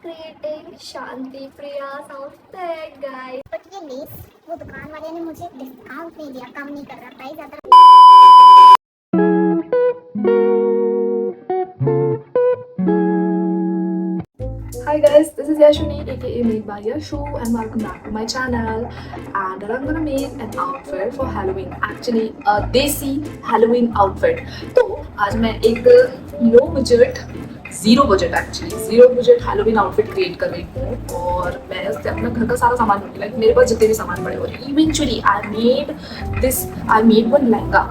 creating Shanti Priya's outfit, guys. But ये less वो दुकान वाले ने मुझे डिस्काउंट नहीं दिया, कम नहीं कर रहा, प्राइस ज्यादा। Hi guys, this is Yashuni aka Made by Yashu and welcome back to my channel. And I'm gonna make an outfit for Halloween. Actually, a desi Halloween outfit. तो आज मैं एक low budget zero budget Halloween outfit create कर रही हूँ और मैं उससे अपना घर का सारा सामान लूँगी। लाइक मेरे पास जितने भी सामान पड़े और eventually I made one lehenga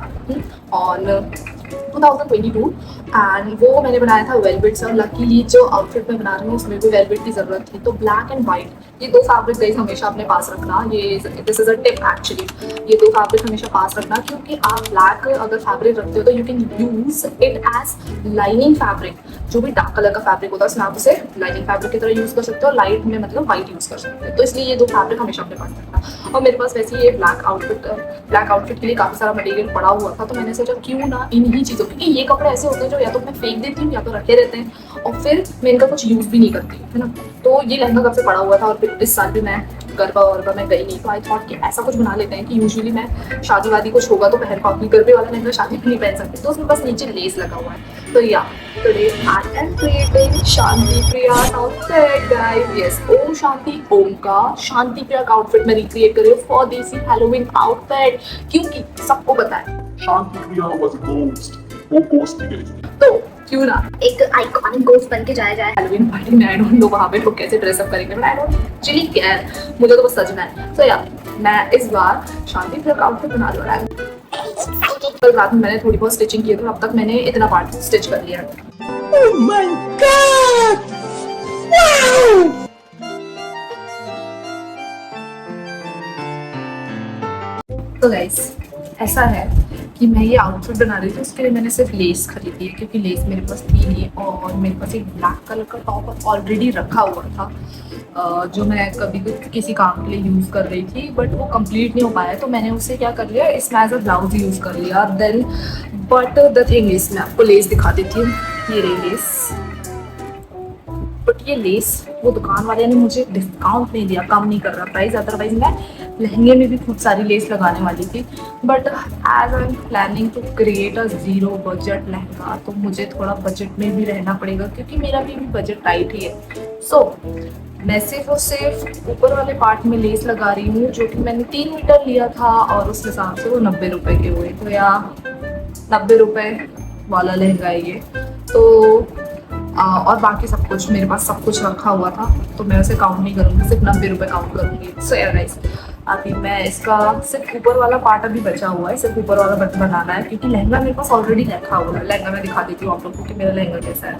on 2022 and वो मैंने बनाया था वेलवेट से। और लकीली जो आउटफिट मैं बना रही हूँ उसमें भी वेलवेट की ज़रूरत थी। तो ब्लैक एंड वाइट ये दो फैब्रिक गाइस हमेशा अपने पास रखना। ये this is a tip actually, ये दो फैब्रिक हमेशा पास रखना क्योंकि आप ब्लैक अगर फैब्रिक रखते हो तो you can use it as lining fabric. जो भी डार्क कलर का फैब्रिक होता है उसमें आप उसे लाइनिंग फैब्रिक की तरह यूज़ कर सकते हो, लाइट में मतलब वाइट यूज़ कर सकते हो। तो इसलिए ये दो फैब्रिक हमेशा अपने पास रखना। और मेरे पास वैसे ही ये ब्लैक आउटफिट के लिए काफ़ी सारा मटेरियल पड़ा हुआ था, तो मैंने सोचा क्यों ना इन्हीं चीज़ों, क्योंकि ये कपड़े ऐसे होते हैं जो या तो मैं फेंक देती हूँ या तो रखे रहते हैं और फिर मैं इनका कुछ यूज़ भी नहीं करती है ना। तो ये लहंगा कब से पड़ा हुआ था और फिर इस साल भी मैं गरबा वरबा मैं गई नहीं, तो आई थॉट कि ऐसा कुछ बना लेते हैं कि यूजुअली मैं शादी वादी कुछ होगा तो पहन पाऊंगी, गरबे वाला लहंगा शादी में नहीं पहन सकती, तो उसमें बस नीचे लेस लगा हुआ है। तो या today I am creating Shanti Priya outfit guys. Yes, Om Shanti Om का शांति प्रिया का आउटफिट मैं रिक्रिएट कर रही हूँ फॉर देसी हैलोवीन आउटफिट, क्योंकि सबको पता है Shanti Priya was a ghost, वो घोस्ट भी गई। तो क्यों ना एक आइकॉनिक गोस्ट बन के जाया जाए हैलोवीन पार्टी में। आई डोंट नो वहाँ पे लोग कैसे ड्रेसअप करेंगे, but I don't actually care, मुझे तो बस सजना है। सो या मैं इस बार शांति प्रिया का आउटफिट बना रही हूँ। कल रात में मैंने थोड़ी बहुत स्टिचिंग की, तो अब तक मैंने इतना पार्ट स्टिच कर लिया। Oh my God! Wow! तो गाइस ऐसा है कि मैं ये आउटफिट बना रही थी, उसके लिए मैंने सिर्फ लेस खरीदी है क्योंकि लेस मेरे पास थी नहीं और मेरे पास एक ब्लैक कलर का टॉप ऑलरेडी रखा हुआ था जो मैं कभी किसी काम के लिए यूज़ कर रही थी, बट वो कंप्लीट नहीं हो पाया, तो मैंने उसे क्या कर लिया, इसमें एज अ ब्लाउज यूज़ कर लिया। Then but the thing is, मैं आपको लेस दिखा देती हूँ, ये रही लेस। बट ये लेस वो दुकान वाले ने मुझे डिस्काउंट नहीं दिया, कम नहीं कर रहा प्राइस, अदरवाइज मैं लहंगे में भी खूब सारी लेस लगाने वाली थी। But as I am planning to create a zero budget lehenga, तो मुझे थोड़ा बजट में भी रहना पड़ेगा क्योंकि मेरा भी बजट टाइट ही है। सो मैं सिर्फ और सिर्फ ऊपर वाले पार्ट में लेस लगा रही हूँ, जो कि मैंने 3 मीटर लिया था और उस हिसाब से वो 90 रुपये के हुए। तो या 90 रुपये वाला लहंगा है ये। तो और बाकी सब कुछ मेरे पास सब कुछ रखा हुआ था, तो मैं उसे काउंट नहीं करूँगी, सिर्फ 90 रुपये काउंट करूँगी। सो यार गाइस, अभी मैं इसका सिर्फ ऊपर वाला पार्ट अभी बचा हुआ है, सिर्फ ऊपर वाला बटन बनाना है क्योंकि लहंगा मेरे पास ऑलरेडी रखा हुआ है। लहंगा मैं दिखा देती हूँ आप लोगों को कि मेरा लहंगा कैसा है।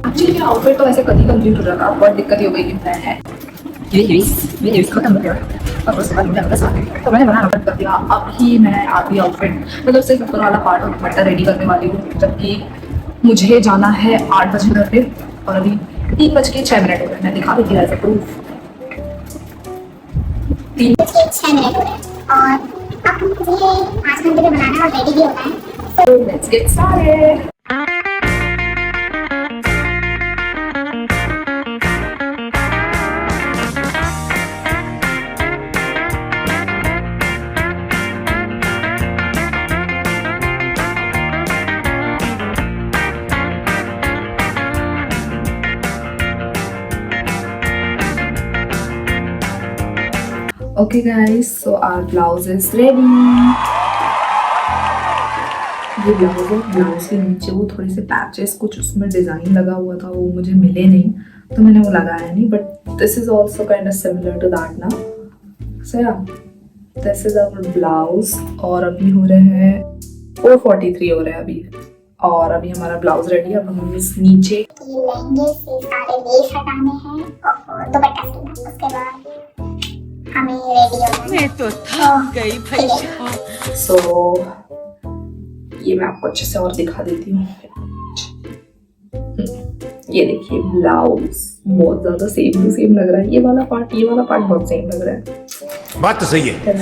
एक्चुअली आउटफिट तो ऐसे कभी कंप्लीट हो जाएगा, बहुत दिक्कत ही हो गई कि मैं है ये खत्म हो गया और उसके बाद मुझे बस आ गई, तो मैंने बनाना बंद कर दिया। अभी मैं आधी आउटफिट मतलब सिर्फ ऊपर वाला पार्ट और दुपट्टा रेडी करने वाली हूँ, जबकि मुझे जाना है 8 बजे घर पे और अभी 3:06 हो रहे हैं। मैं दिखा देती हूँ एज अ प्रूफ, 3:06 हो रहे हैं और अब मुझे 5 घंटे में बनाना और रेडी भी होना है। so let's get started. Okay guys, so our blouse is ready. ये ब्लाउज है, ब्लाउज के नीचे वो थोड़े से पैचेस कुछ उसमें डिज़ाइन लगा हुआ था, वो मुझे मिले नहीं तो मैंने वो लगाया नहीं, but this is also kind of similar to that ना। सो या दिस इज आवर ब्लाउज और अभी हो रहे हैं 4:43 हो रहे हैं अभी, और अभी हमारा ब्लाउज रेडी है। अब हम इस नीचे लहंगे से सारे लेस हटाने हैं और दुपट्टा सीना, उसके बाद हमें रेडी होना है। मैं तो थक गई भैया। सो ये मैं आपको अच्छे से और दिखा देती हूँ। ये देखिए ब्लाउज बहुत ज्यादा सेम टू सेम लग रहा है, ये वाला पार्ट बहुत सेम लग रहा है। बात तो सही है।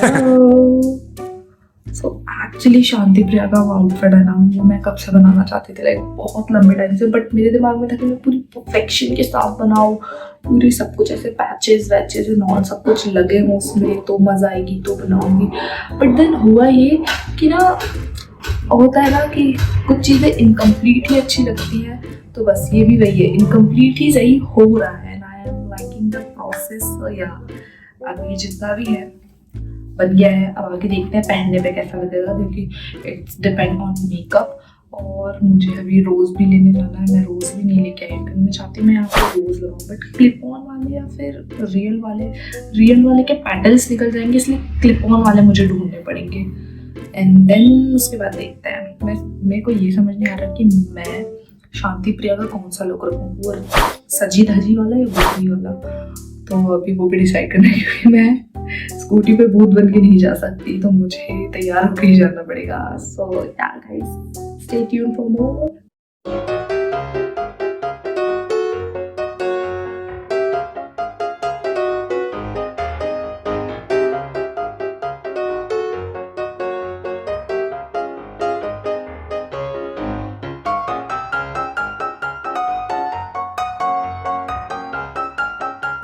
सो एक्चुअली शांति प्रिया का आउटफिट है ना, वो मैं कब से बनाना चाहती थी, लाइक बहुत लंबे टाइम से, बट मेरे दिमाग में था कि मैं पूरी परफेक्शन के साथ बनाऊँ, पूरी सब कुछ ऐसे पैचेस वैचेस एंड ऑल सब कुछ लगे हों उसमें, तो मजा आएगी तो बनाऊंगी। बट देन हुआ ये कि ना, होता है ना कि कुछ चीज़ें इनकम्प्लीट ही अच्छी लगती हैं, तो बस ये भी वही है, इनकम्प्लीट ही सही हो रहा है। I am liking the process. या अभी जितना भी है बन गया है, अब आगे देखते हैं पहनने पे कैसा लगेगा, क्योंकि इट्स डिपेंड ऑन मेकअप। और मुझे अभी रोज़ भी लेने जाना है, मैं रोज़ भी नहीं लेके आई, क्योंकि मैं चाहती हूँ मैं यहाँ पे रोज़ लगाऊँ, बट क्लिप ऑन वाले या फिर रियल वाले के पैटल्स निकल जाएंगे, इसलिए क्लिप ऑन वाले मुझे ढूंढने पड़ेंगे। एंड देन उसके बाद देखते हैं। मेरे को ये समझ नहीं आ रहा कि मैं शांति प्रिया का कौन सा लुक रखूँ, वो सजी धजी वाला या बुद्धि वाला, तो अभी वो भी डिसाइड करना है, क्योंकि मैं स्कूटी पे भूत बन के नहीं जा सकती, तो मुझे तैयार होकर ही जाना पड़ेगा। सो या guys, stay tune for more.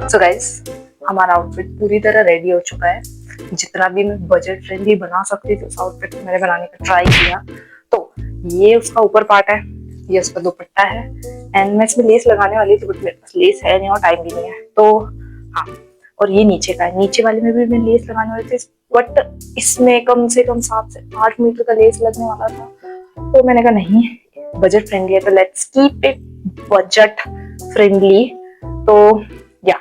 So guys, हमारा आउटफिट पूरी तरह रेडी हो चुका है। जितना भी मैं बजट फ्रेंडली बना सकती थी उस आउटफिट को मैंने बनाने का ट्राई किया। तो ये उसका ऊपर पार्ट है, ये उसका दुपट्टा है, एंड मैं इसमें लेस लगाने वाली थी, बट मेरे पास लेस है नहीं और टाइम भी नहीं है, तो हाँ। और ये नीचे का है, नीचे वाले में भी मैं लेस लगाने वाली थी, बट इसमें कम से कम 7 से 8 मीटर का लेस लगने वाला था, तो मैंने कहा नहीं, बजट फ्रेंडली है तो let's keep it budget friendly. तो या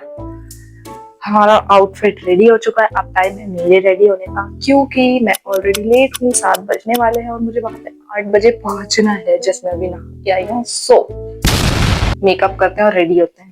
हमारा आउटफिट रेडी हो चुका है। अब टाइम है मेरे रेडी होने का, क्योंकि मैं ऑलरेडी लेट हूँ, 7 बजने वाले हैं और मुझे वहां पे 8 बजे पहुंचना है, जिसमें अभी नहा के आई हूँ। सो मेकअप करते हैं और रेडी होते हैं।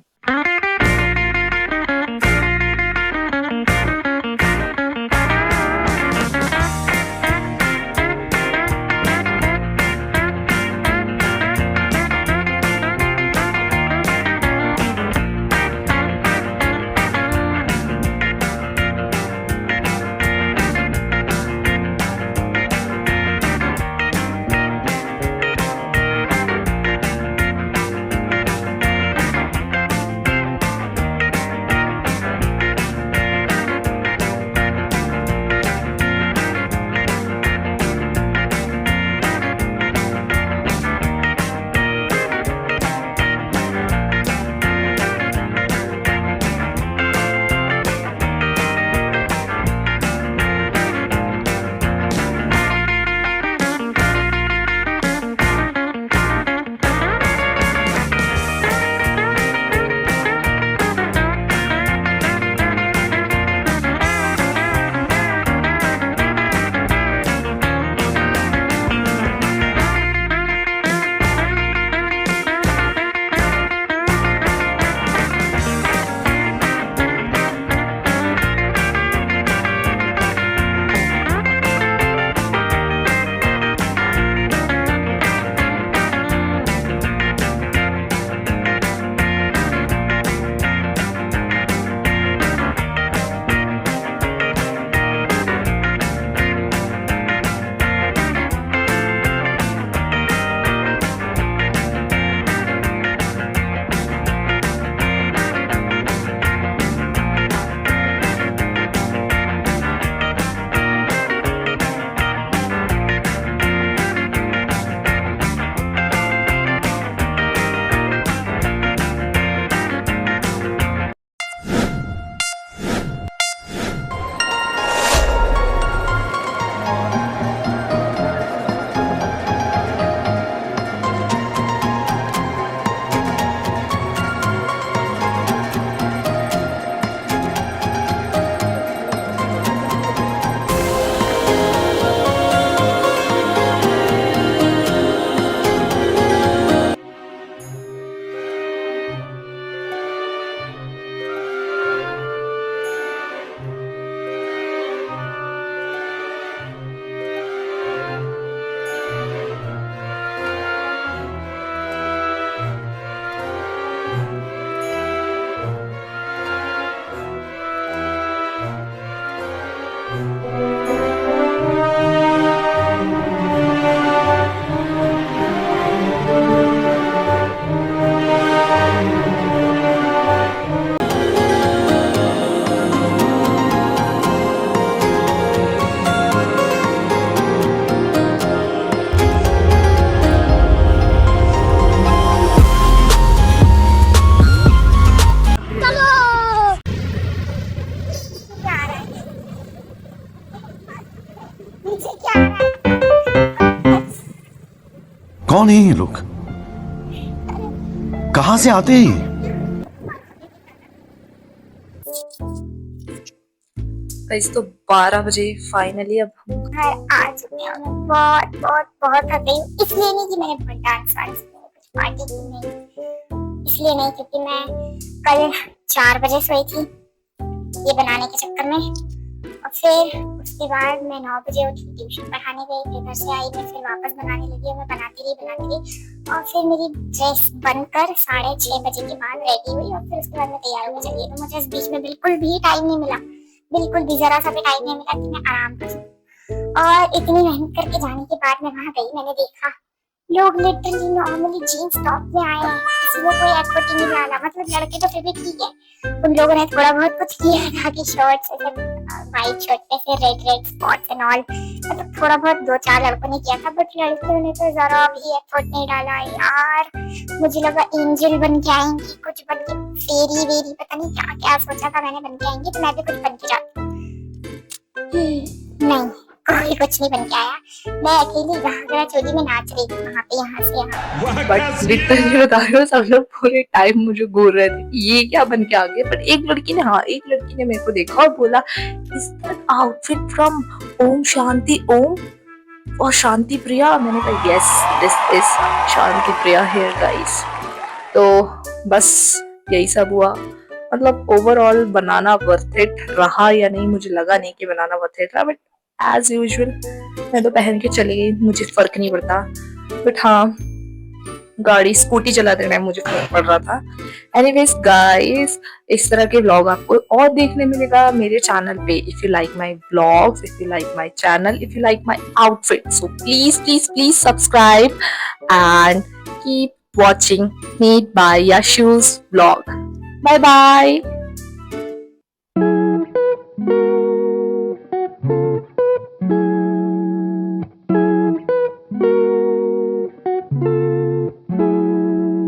कौन है ये लोग? कहां से आते हैं ये? गाइस तो 12 बजे फाइनली अब हम घर आ चुके हैं। मैं बहुत बहुत बहुत थक गई हूँ। इसलिए नहीं कि मैंने बहुत डांस वांस किया, कुछ पार्टी की नहीं, इसलिए नहीं क्योंकि मैं कल 4 बजे सोई थी ये बनाने के चक्कर में, और फिर उसके बाद मैं 9 बजे उठी, ट्यूशन पढ़ाने गई, फिर घर से आई, मैं फिर वापस बनाने लगी और मैं बनाती रही, और फिर मेरी ड्रेस बनकर 6:30 बजे के बाद रेडी हुई, और फिर उसके बाद मैं तैयार होकर चली। तो मुझे इस बीच में बिल्कुल भी टाइम नहीं मिला, बिल्कुल भी जरा सा भी टाइम नहीं मिला कि मैं आराम कर सकूं। और इतनी मेहनत करके जाने के बाद मैं वहां गई, मैंने देखा लोग लिटरली नॉर्मली जीन्स टॉप में आए हैं, किसी ने कोई एफर्ट ही नहीं डाला। मतलब लड़के तो फिर भी ठीक है, उन लोगों ने थोड़ा बहुत कुछ किया था कि शर्ट्स वाइट शर्ट पे फिर रेड स्पॉट्स एंड ऑल, मतलब थोड़ा बहुत 2-4 लड़कों ने किया था, बट लड़कियों ने तो जरा भी एफर्ट नहीं डाला यार। मुझे लगा एंजल बन के आएंगी, कुछ बन के फेरी वेरी, पता नहीं क्या क्या सोचा था मैंने बन के आएंगी, तो मैं भी कुछ बन के जाती। नहीं, कोई कुछ नहीं बन के आया, मैं अकेली घाघरा चोली में नाच रही थी वहाँ पे, यहाँ से यहाँ। बट लिटरली बता रही हूँ, सब लोग पूरे टाइम मुझे घूर रहे थे ये क्या बन के आ गए। बट एक लड़की ने मेरे को देखा और बोला, इज दैट आउटफिट फ्रॉम ओम शांति ओम और शांति प्रिया? मैंने कहा yes, this is Shanti Priya here guys. तो बस यही सब हुआ। मतलब ओवरऑल बनाना वर्थ इट रहा या नहीं, मुझे लगा नहीं कि बनाना वर्थ इट रहा, बट एज यूजुअल मैं तो पहन के चली गई, मुझे फर्क नहीं पड़ता। बट हाँ, गाड़ी स्कूटी चलाते टाइम मुझे फर्क पड़ रहा था। एनीवेज गाइस, इस तरह के व्लॉग आपको और देखने मिलेगा मेरे चैनल पे। If you like my vlogs, if you like my channel, if you like my outfit, so please subscribe and keep watching Meet by Yashu's vlog. Bye bye.